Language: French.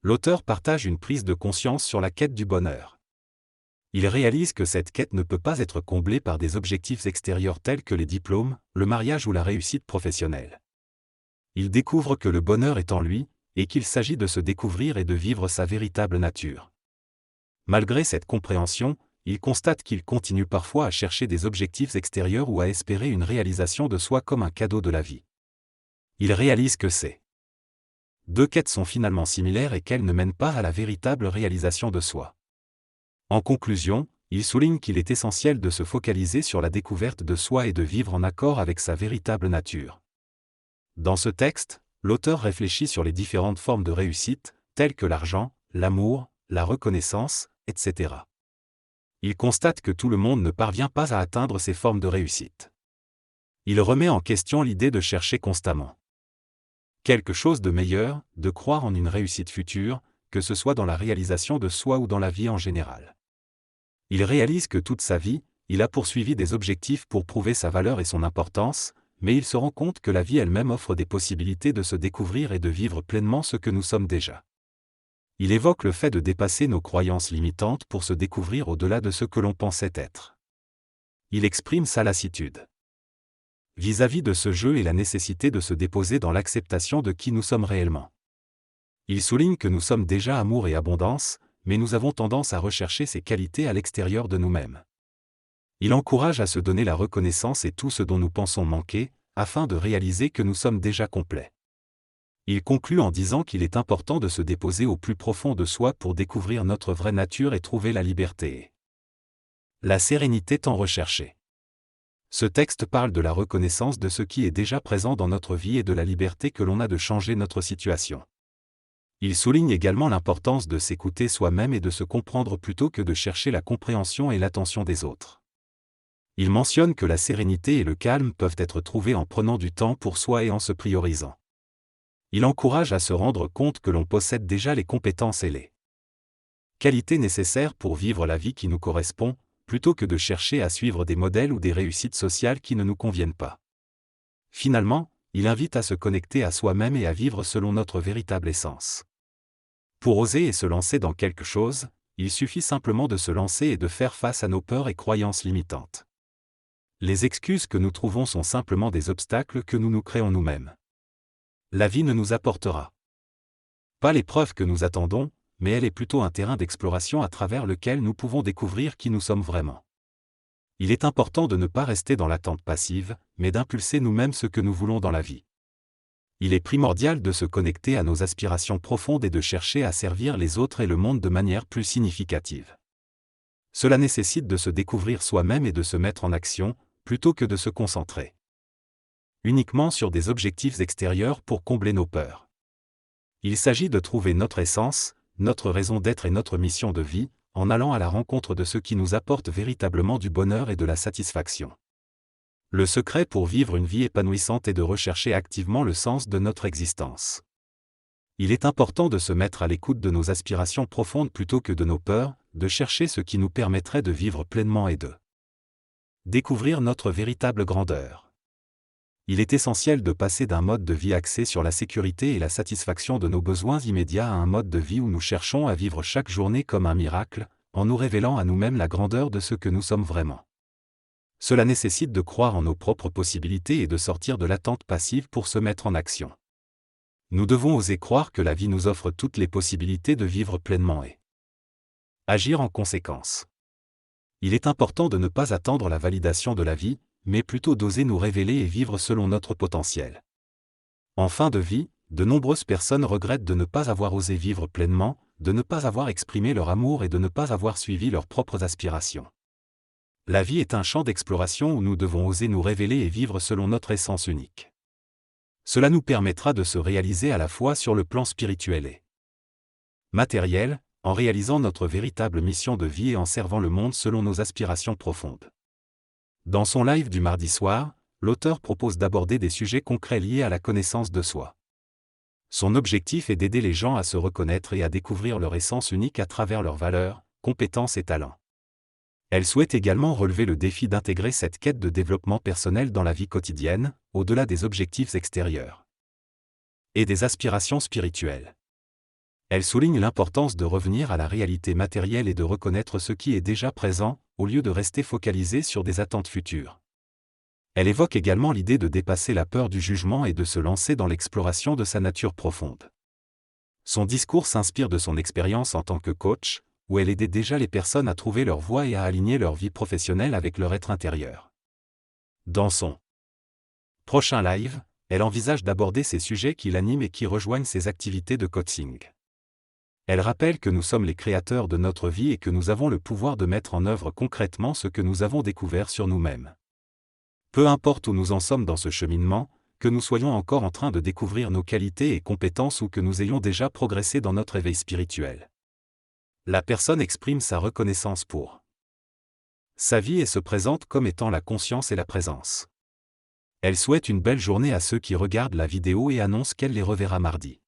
l'auteur partage une prise de conscience sur la quête du bonheur. Il réalise que cette quête ne peut pas être comblée par des objectifs extérieurs tels que les diplômes, le mariage ou la réussite professionnelle. Il découvre que le bonheur est en lui, et qu'il s'agit de se découvrir et de vivre sa véritable nature. Malgré cette compréhension, il constate qu'il continue parfois à chercher des objectifs extérieurs ou à espérer une réalisation de soi comme un cadeau de la vie. Il réalise que ces deux quêtes sont finalement similaires et qu'elles ne mènent pas à la véritable réalisation de soi. En conclusion, il souligne qu'il est essentiel de se focaliser sur la découverte de soi et de vivre en accord avec sa véritable nature. Dans ce texte, l'auteur réfléchit sur les différentes formes de réussite, telles que l'argent, l'amour, la reconnaissance, etc. Il constate que tout le monde ne parvient pas à atteindre ces formes de réussite. Il remet en question l'idée de chercher constamment quelque chose de meilleur, de croire en une réussite future, que ce soit dans la réalisation de soi ou dans la vie en général. Il réalise que toute sa vie, il a poursuivi des objectifs pour prouver sa valeur et son importance, mais il se rend compte que la vie elle-même offre des possibilités de se découvrir et de vivre pleinement ce que nous sommes déjà. Il évoque le fait de dépasser nos croyances limitantes pour se découvrir au-delà de ce que l'on pensait être. Il exprime sa lassitude vis-à-vis de ce jeu et la nécessité de se déposer dans l'acceptation de qui nous sommes réellement. Il souligne que nous sommes déjà amour et abondance, mais nous avons tendance à rechercher ces qualités à l'extérieur de nous-mêmes. Il encourage à se donner la reconnaissance et tout ce dont nous pensons manquer, afin de réaliser que nous sommes déjà complets. Il conclut en disant qu'il est important de se déposer au plus profond de soi pour découvrir notre vraie nature et trouver la liberté et la sérénité tant recherchée. Ce texte parle de la reconnaissance de ce qui est déjà présent dans notre vie et de la liberté que l'on a de changer notre situation. Il souligne également l'importance de s'écouter soi-même et de se comprendre plutôt que de chercher la compréhension et l'attention des autres. Il mentionne que la sérénité et le calme peuvent être trouvés en prenant du temps pour soi et en se priorisant. Il encourage à se rendre compte que l'on possède déjà les compétences et les qualités nécessaires pour vivre la vie qui nous correspond, plutôt que de chercher à suivre des modèles ou des réussites sociales qui ne nous conviennent pas. Finalement, il invite à se connecter à soi-même et à vivre selon notre véritable essence. Pour oser et se lancer dans quelque chose, il suffit simplement de se lancer et de faire face à nos peurs et croyances limitantes. Les excuses que nous trouvons sont simplement des obstacles que nous nous créons nous-mêmes. La vie ne nous apportera pas les preuves que nous attendons, mais elle est plutôt un terrain d'exploration à travers lequel nous pouvons découvrir qui nous sommes vraiment. Il est important de ne pas rester dans l'attente passive, mais d'impulser nous-mêmes ce que nous voulons dans la vie. Il est primordial de se connecter à nos aspirations profondes et de chercher à servir les autres et le monde de manière plus significative. Cela nécessite de se découvrir soi-même et de se mettre en action, plutôt que de se concentrer uniquement sur des objectifs extérieurs pour combler nos peurs. Il s'agit de trouver notre essence, notre raison d'être et notre mission de vie, en allant à la rencontre de ce qui nous apporte véritablement du bonheur et de la satisfaction. Le secret pour vivre une vie épanouissante est de rechercher activement le sens de notre existence. Il est important de se mettre à l'écoute de nos aspirations profondes plutôt que de nos peurs, de chercher ce qui nous permettrait de vivre pleinement et de découvrir notre véritable grandeur. Il est essentiel de passer d'un mode de vie axé sur la sécurité et la satisfaction de nos besoins immédiats à un mode de vie où nous cherchons à vivre chaque journée comme un miracle, en nous révélant à nous-mêmes la grandeur de ce que nous sommes vraiment. Cela nécessite de croire en nos propres possibilités et de sortir de l'attente passive pour se mettre en action. Nous devons oser croire que la vie nous offre toutes les possibilités de vivre pleinement et agir en conséquence. Il est important de ne pas attendre la validation de la vie, mais plutôt d'oser nous révéler et vivre selon notre potentiel. En fin de vie, de nombreuses personnes regrettent de ne pas avoir osé vivre pleinement, de ne pas avoir exprimé leur amour et de ne pas avoir suivi leurs propres aspirations. La vie est un champ d'exploration où nous devons oser nous révéler et vivre selon notre essence unique. Cela nous permettra de se réaliser à la fois sur le plan spirituel et matériel, en réalisant notre véritable mission de vie et en servant le monde selon nos aspirations profondes. Dans son live du mardi soir, l'auteur propose d'aborder des sujets concrets liés à la connaissance de soi. Son objectif est d'aider les gens à se reconnaître et à découvrir leur essence unique à travers leurs valeurs, compétences et talents. Elle souhaite également relever le défi d'intégrer cette quête de développement personnel dans la vie quotidienne, au-delà des objectifs extérieurs et des aspirations spirituelles. Elle souligne l'importance de revenir à la réalité matérielle et de reconnaître ce qui est déjà présent, au lieu de rester focalisé sur des attentes futures. Elle évoque également l'idée de dépasser la peur du jugement et de se lancer dans l'exploration de sa nature profonde. Son discours s'inspire de son expérience en tant que coach, où elle aidait déjà les personnes à trouver leur voie et à aligner leur vie professionnelle avec leur être intérieur. Dans son prochain live, elle envisage d'aborder ces sujets qui l'animent et qui rejoignent ses activités de coaching. Elle rappelle que nous sommes les créateurs de notre vie et que nous avons le pouvoir de mettre en œuvre concrètement ce que nous avons découvert sur nous-mêmes. Peu importe où nous en sommes dans ce cheminement, que nous soyons encore en train de découvrir nos qualités et compétences ou que nous ayons déjà progressé dans notre éveil spirituel. La personne exprime sa reconnaissance pour sa vie et se présente comme étant la conscience et la présence. Elle souhaite une belle journée à ceux qui regardent la vidéo et annonce qu'elle les reverra mardi.